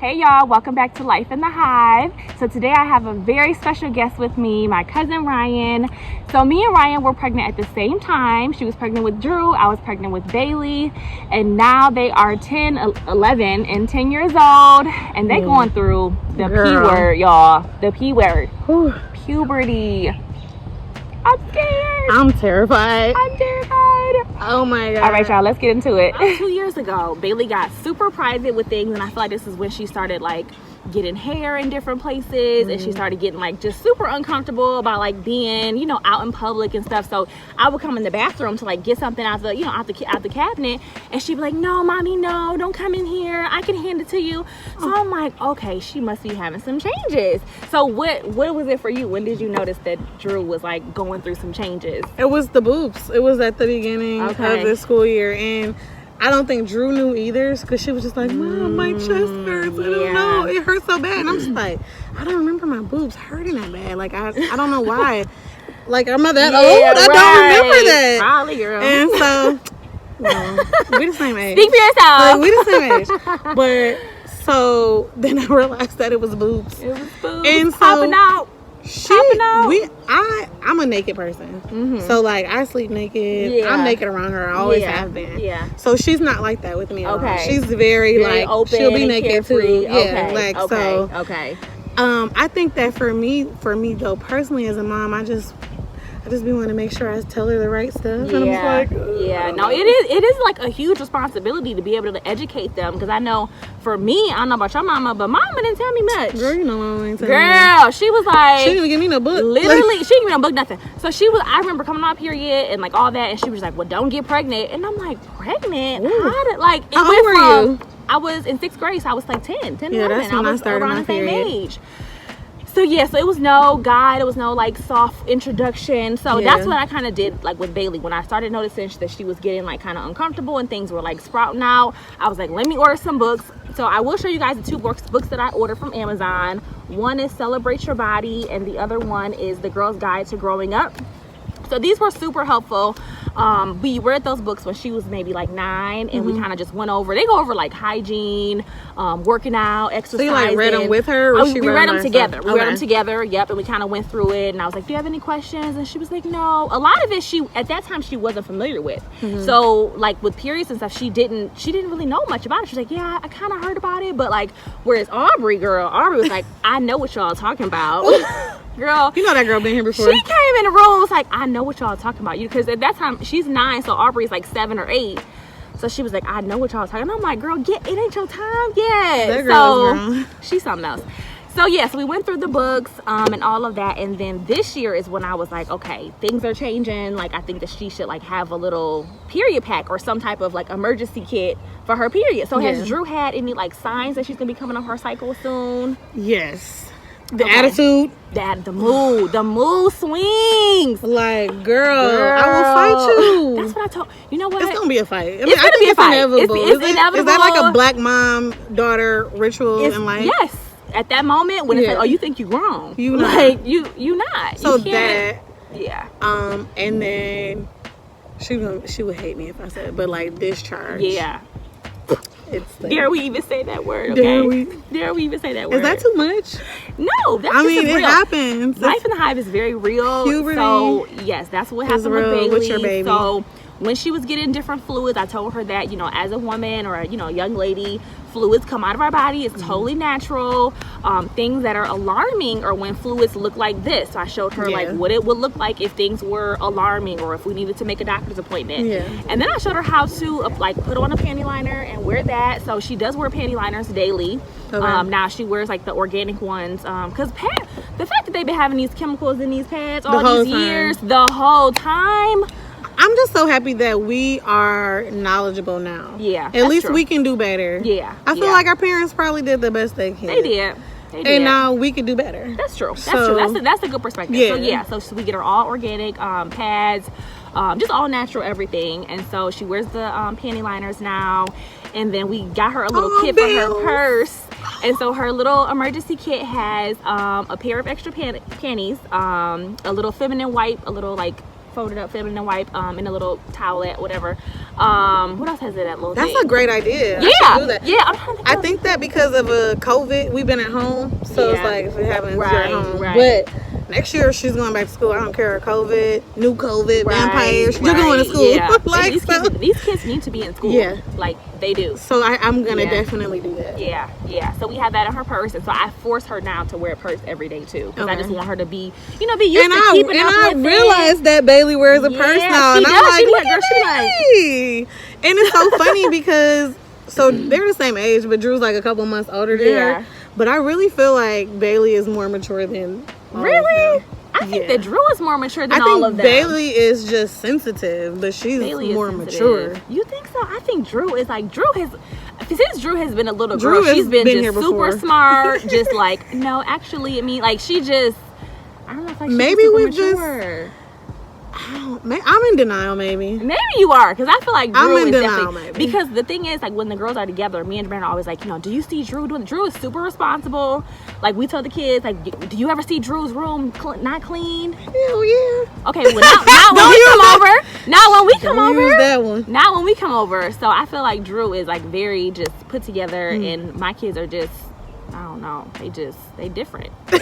Hey y'all, welcome back to Life in the Hive. So today I have a very special guest with me, my cousin Ryan. So me and Ryan were pregnant at the same time. She was pregnant with Drew, I was pregnant with Bailey, and now they are 10, 11, and 10 years old, and they going through the P word, y'all. The P word. Puberty. I'm scared. I'm terrified. I'm terrified. Oh my god. All right, y'all, let's get into it. 2 years ago, Bailey got super private with things, and I feel like this is when she started like getting hair in different places, and she started getting like just super uncomfortable about like being, you know, out in public and stuff. So I would come in the bathroom to like get something out the, you know, out the cabinet, and she'd be like, "No, mommy, no, don't come in here. I can hand it to you." So I'm like, okay, she must be having some changes. So what was it for you? When did you notice that Drew was like going through some changes? It was the boobs. It was at the beginning of the school year, and I don't think Drew knew either, because she was just like, "Mom, my chest hurts. I don't know. It hurts so bad." And I'm just like, I don't remember my boobs hurting that bad. Like, I don't know why. Like, I'm not that old. I don't remember that. Probably, girl. And so, no, we the same age. Speak for yourself. Like, we the same age. But, so, then I realized that it was boobs. It was boobs. And so, popping out. I'm a naked person, so like I sleep naked. I'm naked around her. I always have been. So she's not like that with me at all. She's very like open, she'll be naked carefree. too. So I think that for me though, personally as a mom, I just be wanting to make sure I tell her the right stuff. And I'm just like, no, it is like a huge responsibility to be able to educate them, because I know for me, I don't know about your mama, but mama didn't tell me much. Girl, you know mama ain't telling me. She was like, she didn't even give me no book. Literally, she didn't give me no book, nothing. So I remember coming on period and like all that, and she was like, "Well, don't get pregnant." And I'm like, "Pregnant? How did like it How went old were you? I was in 6th grade, so I was like 10, 11. That's when I started around my the same period. age. So so it was no guide, it was no like soft introduction. So that's what I kind of did like with Bailey. When I started noticing that she was getting like kind of uncomfortable and things were like sprouting out, I was like, let me order some books. So I will show you guys the two books that I ordered from Amazon. One is Celebrate Your Body, and the other one is The Girl's Guide to Growing Up. So these were super helpful. We read those books when she was maybe like 9, and we kind of just went over. They go over like hygiene, working out, exercising. So you like read them with her? Or we read them together. We read them together. Yep, and we kind of went through it. And I was like, "Do you have any questions?" And she was like, "No." A lot of it at that time she wasn't familiar with. So like with periods and stuff, she didn't really know much about it. She's like, "Yeah, I kind of heard about it," but like, whereas Aubrey was like, "I know what y'all talking about." Girl, you know that girl been here before. She came in the room and was like, "I know what y'all talking about." Because at that time she's 9, so Aubrey's like 7 or 8. So she was like, "I know what y'all talking." And I'm like, "Girl, it ain't your time yet." That girl, she's something else. So so we went through the books and all of that, and then this year is when I was like, okay, things are changing. Like, I think that she should like have a little period pack or some type of like emergency kit for her period. So has Drew had any like signs that she's gonna be coming on her cycle soon? Yes. The attitude, the mood swings. Like, girl, I will fight you. That's what I told you. Know what? It's gonna be a fight. I mean, it's gonna be a fight. Inevitable. It's inevitable. Is that like a black mom daughter ritual in life? Yes. At that moment when it's like, "Oh, you think you grown? You not. Like you not." So you that and then she would hate me if I said it, but like discharge. Yeah. It's like, dare we even say that word? Okay? Dare we even say that word? Is that too much? No, that's it happens. Life in the Hive is very real. Puberty. So yes, that's what happened with Bailey. With your baby. So when she was getting different fluids, I told her that, you know, as a woman or a young lady, fluids come out of our body. It's totally natural. Things that are alarming are when fluids look like this. So I showed her like what it would look like if things were alarming, or if we needed to make a doctor's appointment. And then I showed her how to like put on a panty liner and wear that. So she does wear panty liners daily. Now she wears like the organic ones, because the fact that they've been having these chemicals in these pads all these years, the whole time. I'm just so happy that we are knowledgeable now. Yeah. At least we can do better. Yeah. I feel like our parents probably did the best they can. They did. And now we can do better. That's true. That's true. That's a good perspective. So we get her all organic pads, just all natural everything. And so she wears the panty liners now. And then we got her a little kit for her purse. And so her little emergency kit has a pair of extra panties, a little feminine wipe, a little like folded up feminine wipe in a little towelette, whatever. What else has it at little That's thing? a great idea. Yeah, I should do that. yeah. I think that because of COVID, we've been at home, so it's like if it happens, you're at home. But next year she's going back to school. I don't care. COVID, new COVID, vampires. You're going to school. Yeah. Like, these kids need to be in school. Yeah, like they do. So I'm gonna definitely do that. Yeah. So we have that in her purse, and so I force her now to wear a purse every day too, because I just want her to be, be used to keeping up with it. And I realized that Bailey wears a purse now, and I'm like, look at me. And it's so funny because they're the same age, but Drew's like a couple months older than her. But I really feel like Bailey is more mature than really. I think that Drew is more mature than all of them. Bailey is just sensitive, but she's more mature. You think so? I think Drew is like, since Drew has been a little girl, she's been just super smart. Just like, no, actually, I mean, like, she just, I don't know if like she's maybe super we mature. I'm in denial, maybe you are, because I feel like Drew I'm in is denial, definitely, maybe. because the thing is, like, when the girls are together, me and Brandon are always like, do you see Drew doing? Drew is super responsible. Like, we tell the kids, like, do you ever see Drew's room not clean? Hell yeah. Okay, well, not when we come over. Not when we come over. Use that one. Not when we come over. So I feel like Drew is like very just put together, and my kids are just, I don't know, they different. They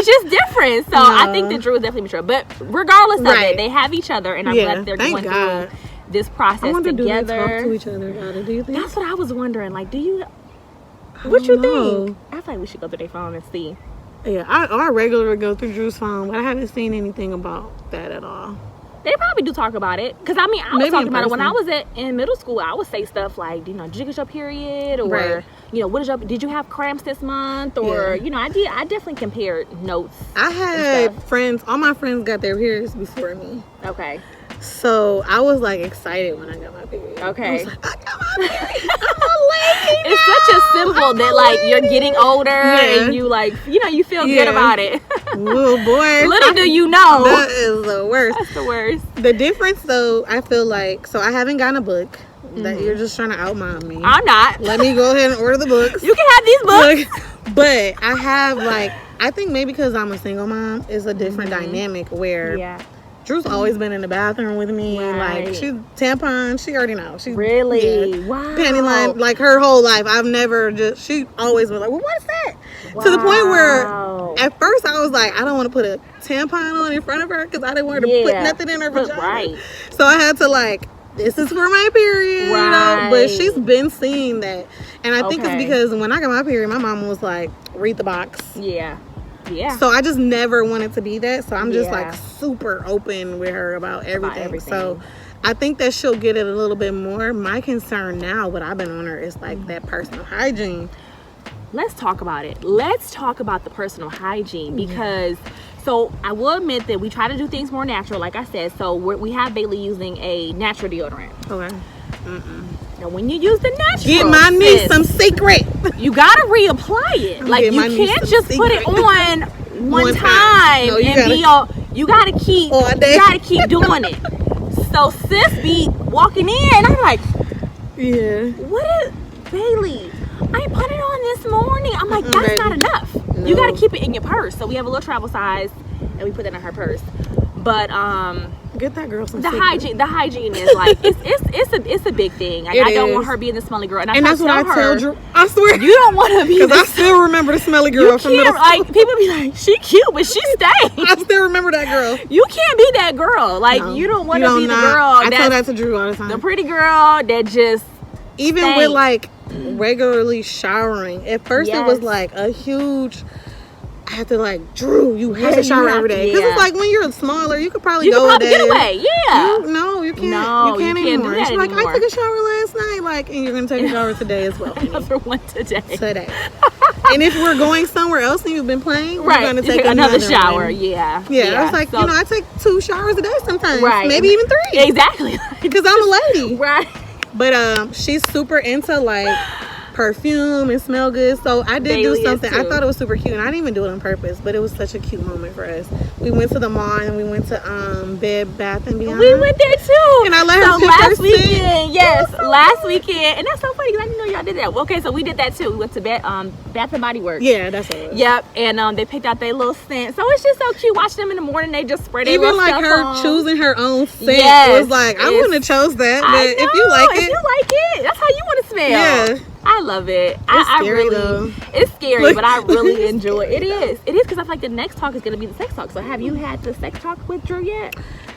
just different. So I think that Drew is definitely mature. But regardless of it, they have each other, and I'm glad they're going through this process together. Do they talk to each other about it? Do you think? That's what I was wondering. Like, what you think? I feel like we should go through their phone and see. Yeah, I regularly go through Drew's phone, but I haven't seen anything about that at all. They probably do talk about it, because I mean, I was talking about it when I was in middle school. I would say stuff like, did you get your period, or did you have cramps this month, or I definitely compared notes. I had friends. All my friends got their periods before me. Okay. So I was like excited when I got my period. Okay. I was like, I got my period. I'm a lady. It's such a symbol that like you're getting older and you like you feel good about it. Little boy. Little do you know. That is the worst. That's the worst. The difference though, I feel like, I haven't gotten a book. That you're just trying to outmom me. I'm not. Let me go ahead and order the books. You can have these books. But I have I think maybe because I'm a single mom, it's a different dynamic where Drew's always been in the bathroom with me. Right. Like, she's tampon, she already knows. She really? Wow. Panty line, like her whole life. I've never she always was like, well, what's that? Wow. To the point where at first I was like, I don't want to put a tampon on in front of her because I didn't want her to put nothing in her vagina. Right. So I had to this is for my period. Right. But she's been seeing that. And I think it's because when I got my period, my mom was like, read the box. Yeah. Yeah. So I just never wanted to be that. So I'm just super open with her about everything. So I think that she'll get it a little bit more. My concern now, what I've been on her, is that personal hygiene. Let's talk about it. Let's talk about the personal hygiene, because so I will admit that we try to do things more natural, like I said. So we have Bailey using a natural deodorant. Okay. Now, when you use the natural, get my niece some secret. You gotta reapply it. Like, you can't just put it on one time no, and be all. You gotta keep doing it. So sis be walking in, I'm like, what is Bailey? I put it on this morning. I'm like, that's not enough. No. You gotta keep it in your purse. So we have a little travel size, and we put that in her purse. But get that girl some hygiene. The hygiene is like it's a big thing. Like, I don't want her being the smelly girl, and that's what I tell Drew. I swear, you don't want to be, because I still remember the smelly girl from middle school. Like, people be like, she cute, but she stank. I still remember that girl. You can't be that girl. Like, you don't want to be the girl. I tell that to Drew all the time. The pretty girl that just even with like regularly showering. At first, it was like a huge. I had to Drew, you have to shower every day. Because it's like, when you're smaller, you could probably go a day. Get away, you can't. No, you can't anymore. She's like, I took a shower last night, and you're going to take a shower today as well. Another one today. And if we're going somewhere else and you've been playing, we're going to take another shower. Yeah. I was like, I take 2 showers a day sometimes. Right. Maybe even 3. Exactly. Because I'm a lady. Right. But she's super into perfume and smell good. So I did Bailey do something. I too. thought it was super cute, and I didn't even do it on purpose, but it was such a cute moment for us. We went to the mall and we went to Bed Bath and Beyond. We went there too. And I let her pick last her weekend, scent. yes, last weekend, and that's so funny because I didn't know y'all did that. Okay, so we did that too. We went to Bath and Body Works. Yeah, that's what it was. Yep, and they picked out their little scent. So it's just so cute. Watching them in the morning, they just spray their Even little like stuff her on. choosing her own scent Yes, was like, I wouldn't have chose that, I but know, if you like it, that's how you want to smell. yeah. I love it. It's scary, I really, though. it's scary, Like, but I really it's enjoy it. scary, It is because I feel like the next talk is going to be the sex talk. So have you had the sex talk with Drew yet?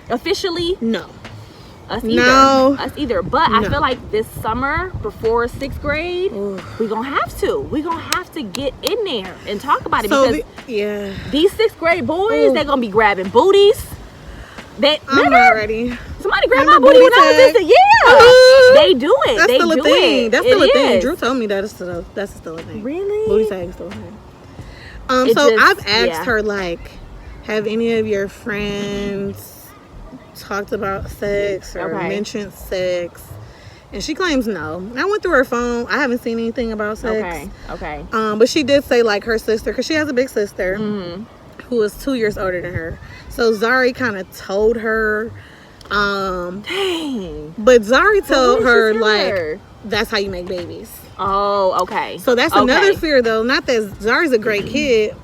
Officially? No. Us either. No. Us either. But I No. feel like this summer, before 6th grade, Ooh. we're going to have to. We're going to have to get in there and talk about it. So because yeah, these 6th grade boys, Ooh. they're going to be grabbing booties. I'm not ready. Somebody grab I'm my the booty when booty I was tag. this. Yeah. They do it. That's they still a do thing. it. That's still It a thing. is. Drew told me that's still a thing. Really? Booty tag is still a thing. It So just- I've asked yeah. her, like, have any of your friends talked about sex or Okay. mentioned sex? And she claims no. And I went through her phone. I haven't seen anything about sex. Okay. But she did say, like, her sister, because she has a big sister who is 2 years older than her. So Zari kind of told her. Dang. But Zari What told did her, she tell like, her? that's how you make babies. Oh, okay. So that's another fear, though. Not that Zari's a great kid,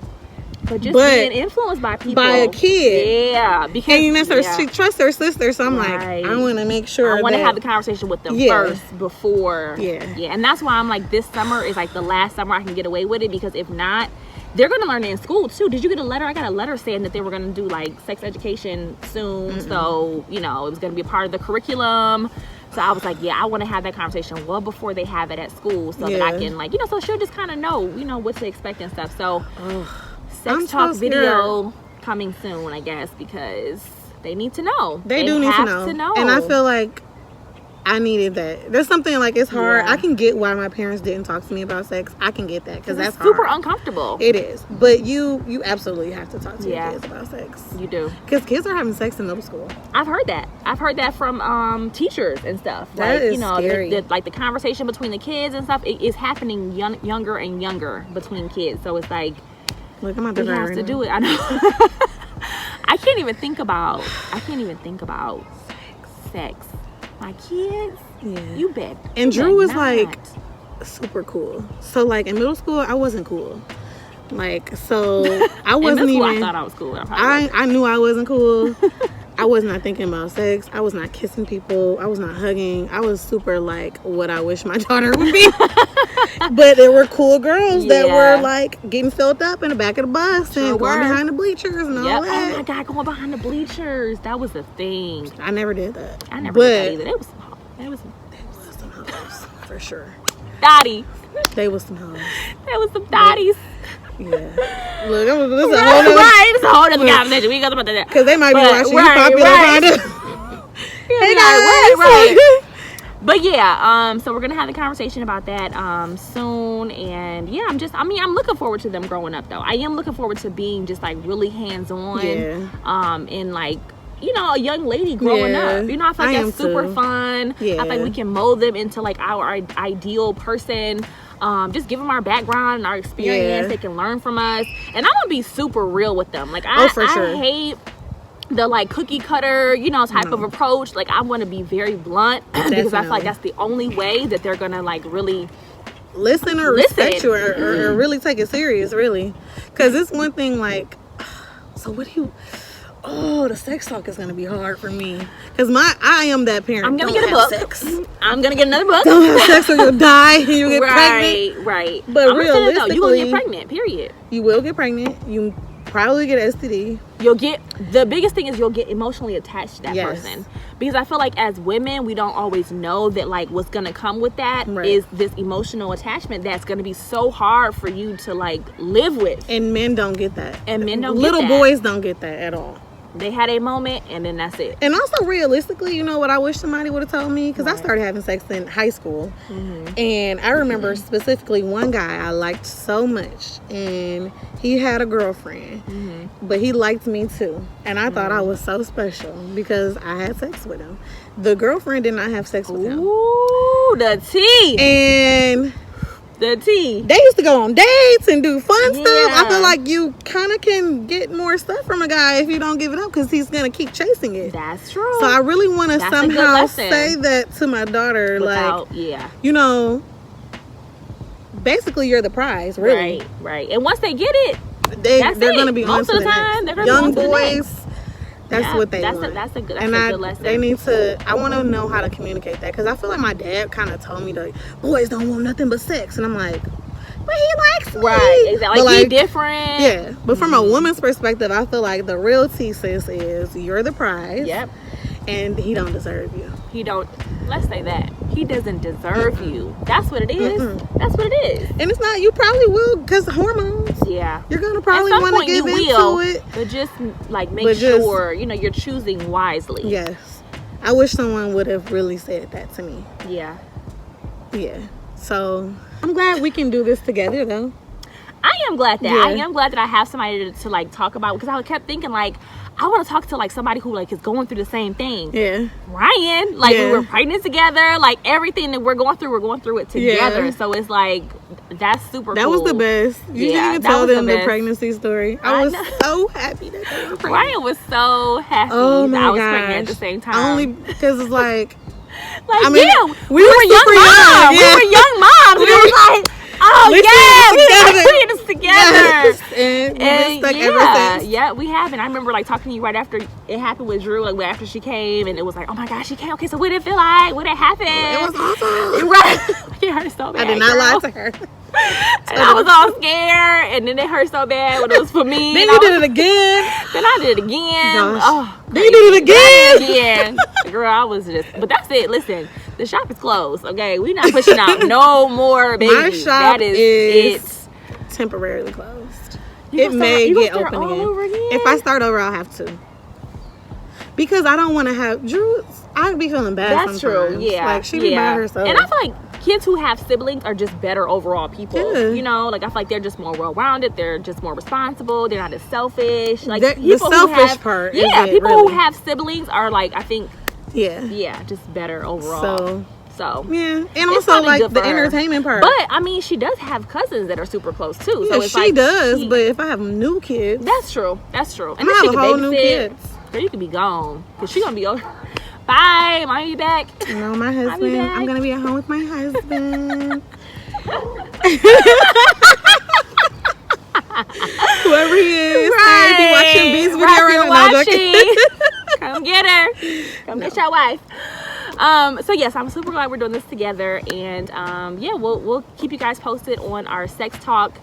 But just but being influenced by people. by a kid. Yeah. Because And that's her, she trusts her sister, so I'm Right. like, I want to make sure I want to that- have the conversation with them Yeah. first before. Yeah. And that's why I'm like, this summer is like the last summer I can get away with it, because if not, they're going to learn it in school too. Did you get a letter? I got a letter saying that they were going to do like sex education soon. So, it was going to be a part of the curriculum. So I was like, yeah, I want to have that conversation well before they have it at school, so that I Yeah. can like, so she'll just kind of know, what to expect and stuff. So sex I'm talk so video coming soon, I guess, because they need to know. They do need to have know. And I feel like I needed that. There's something like, it's hard. Yeah. I can get why my parents didn't talk to me about sex. I can get that, because that's super hard. uncomfortable. It is. But you absolutely have to talk to Yeah. your kids about sex. You do. Because kids are having sex in middle school. I've heard that from teachers and stuff. That like, is scary. Like the conversation between the kids and stuff, it is happening younger and younger between kids. So it's like, Look, I'm out we there have right to now. do it. I know. I can't even think about sex. My kids, Yeah. you bet. And you Drew bet was not. like super cool. So like in middle school, I wasn't cool. Like, so I in wasn't middle school, even. I thought I was cool. I probably wasn't. I knew I wasn't cool. I was not thinking about sex. I was not kissing people. I was not hugging. I was super like what I wish my daughter would be. But there were cool girls that Yeah. were like getting filled up in the back of the bus Sure and going were. behind the bleachers and all Yep. that. Oh my God, going behind the bleachers. That was the thing. I never did that. I never but did that either. It was some some hoes, for sure. dotties. They was some hoes. There was some dotties. Yeah. Look, this is a whole Right, nother. right. It's a whole other conversation. We ain't got about that. Because they might be But- watching right, you popular. right. Kinda. Hey Right, guys. right. But yeah, so we're gonna have a conversation about that soon, and yeah, I'm looking forward to them growing up though. I am looking forward to being just like really hands-on, Yeah. and like, a young lady growing Yeah, up. I feel I like am that's super too. fun. I Yeah. feel like we can mold them into like our ideal person. Just give them our background and our experience. Yeah. They can learn from us, and I'm gonna be super real with them. Like I for sure. hate the like cookie cutter, type of approach. Like I want to be very blunt because I feel like Definitely. that's the only way that they're gonna like really Listen or Listen. respect you or really take it serious, really. Because it's one thing like, so what do you... Oh, the sex talk is going to be hard for me. Because I am that parent. I'm gonna Don't get a have book. Sex. I'm gonna get another book. Don't have sex or you'll die and you'll get pregnant. Right. But I'm gonna tell you though, you gonna get realistically- pregnant. Period. You will get pregnant. You probably get STD. The biggest thing is you'll get emotionally attached to that Yes. person, because I feel like as women we don't always know that like what's gonna come with that Right. is this emotional attachment that's gonna be so hard for you to like live with. And men don't get that. And men don't get Little that. boys don't get that at all. They had a moment and then that's it. And also, realistically, you know what I wish somebody would have told me? Because I Right. started having sex in high school. And I remember specifically one guy I liked so much. And he had a girlfriend. But he liked me too. And I thought I was so special because I had sex with him. The girlfriend did not have sex with him. Ooh, the tea. And The tea. They used to go on dates and do fun stuff. I feel like you kind of can get more stuff from a guy if you don't give it up, because he's gonna keep chasing it. That's true. So I really want to somehow say that to my daughter, you know, basically you're the prize, really. Right. And once they get it, they're gonna be most on of the time. They're gonna young be on boys. That's what they want. That's a good lesson. They need to. I want to know how to communicate that, because I feel like my dad kind of told me that boys don't want nothing but sex, and I'm like, but he likes me. Right, exactly. Like, he different. Yeah, but from a woman's perspective, I feel like the real thesis is you're the prize. Yep. And he don't deserve you. He don't. Let's say that he doesn't deserve you. That's what it is. That's what it is. And it's not. You probably will, because hormones. Yeah. You're gonna probably want to give into it. But just like make sure you're choosing wisely. Yes. I wish someone would have really said that to me. Yeah. Yeah. So I'm glad we can do this together, though. I am glad that I am glad that I have somebody to like talk about, because I kept thinking like, I want to talk to like somebody who like is going through the same thing. Yeah. Ryan, like we were pregnant together, like everything that we're going through it together. Yeah. So it's like, that's super cool. That was the best. You didn't even tell them the pregnancy story. I was so happy that they were pregnant. Ryan was so happy that I was pregnant at the same time. Only because it's like, we were young moms. Yeah. We were young moms. We were like, oh yeah, we did this together. And stuck ever since. Yeah, we have. And I remember like talking to you right after it happened with Drew, like after she came, and it was like, oh my gosh, she came. Okay, so what did it feel like? What did happen? It was awesome. Right. It hurt so bad. I did not lie to her. And I was all scared, and then it hurt so bad when it was for me. Then you did it again. Then I did it again. Gosh. Oh, then you did it again. Girl, I was just. But that's it. Listen, the shop is closed. Okay, we're not pushing out no more, baby. My shop is temporarily closed. It may get open again. If I start over, I'll have to. Because I don't want to have Drew. I'd be feeling bad. That's sometimes. True. Yeah. Like she be by herself. And I feel like kids who have siblings are just better overall people. Yeah. You know, like I feel like they're just more well-rounded. They're just more responsible. They're not as selfish. Like the selfish part. Yeah. People who have siblings are like, I think. Yeah. Just better overall. So yeah, and also like the entertainment part. But I mean, she does have cousins that are super close too. Yeah, so it's she does. But if I have new kids, that's true. And I have a whole new kids. Girl, you could be gone because she's gonna be over. Bye, mommy, be back. No, my husband. I'm gonna be at home with my husband. Whoever he is, be watching B's video right now. Come get her. Come get your wife. So yes, I'm super glad we're doing this together, and we'll keep you guys posted on our sex talk.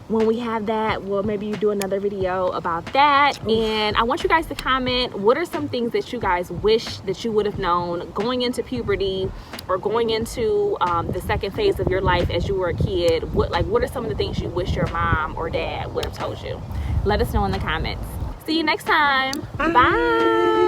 When we have that, we'll maybe do another video about that. Oof. And I want you guys to comment, what are some things that you guys wish that you would have known going into puberty or going into the second phase of your life as you were a kid? What are some of the things you wish your mom or dad would have told you? Let us know in the comments. See you next time. Bye.